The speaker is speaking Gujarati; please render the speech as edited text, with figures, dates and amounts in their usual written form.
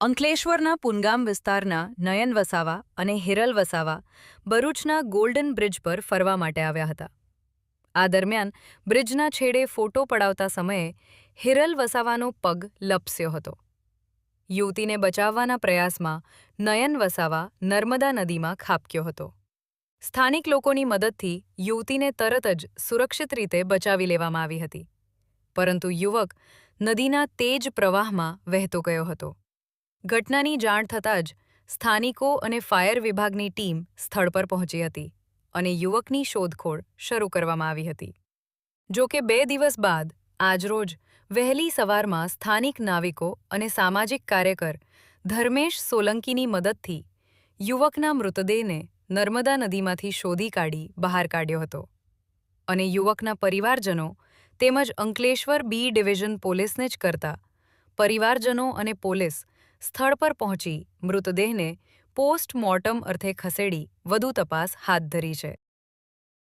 અંકલેશ્વરના પુનગામ વિસ્તારના નયન વસાવા અને હિરલ વસાવા ભરૂચના ગોલ્ડન બ્રિજ પર ફરવા માટે આવ્યા હતા. આ દરમિયાન બ્રિજના છેડે ફોટો પડાવતા સમયે હિરલ વસાવાનો પગ લપસ્યો હતો. યુવતીને બચાવવાના પ્રયાસમાં નયન વસાવા નર્મદા નદીમાં ખાબક્યો હતો. સ્થાનિક લોકોની મદદથી યુવતીને તરત જ સુરક્ષિત રીતે બચાવી લેવામાં આવી હતી, પરંતુ યુવક નદીના તેજ પ્રવાહમાં વહેતો ગયો હતો. ઘટનાની જાણ થતાં જ સ્થાનિકો અને ફાયર વિભાગની ટીમ સ્થળ પર પહોંચી હતી અને યુવકની શોધખોળ શરૂ કરવામાં આવી હતી. જો કે 2 દિવસ બાદ આજરોજ વહેલી સવારમાં સ્થાનિક નાવિકો અને સામાજિક કાર્યકર ધર્મેશ સોલંકીની મદદથી યુવકના મૃતદેહને નર્મદા નદીમાંથી શોધી કાઢી બહાર કાઢ્યો હતો અને યુવકના પરિવારજનો તેમજ અંકલેશ્વર બી ડિવિઝન પોલીસને જ કરતા પરિવારજનો અને પોલીસ સ્થળ પર પહોંચી મૃતદેહને પોસ્ટમોર્ટમ અર્થે ખસેડી વધુ તપાસ હાથ ધરી છે.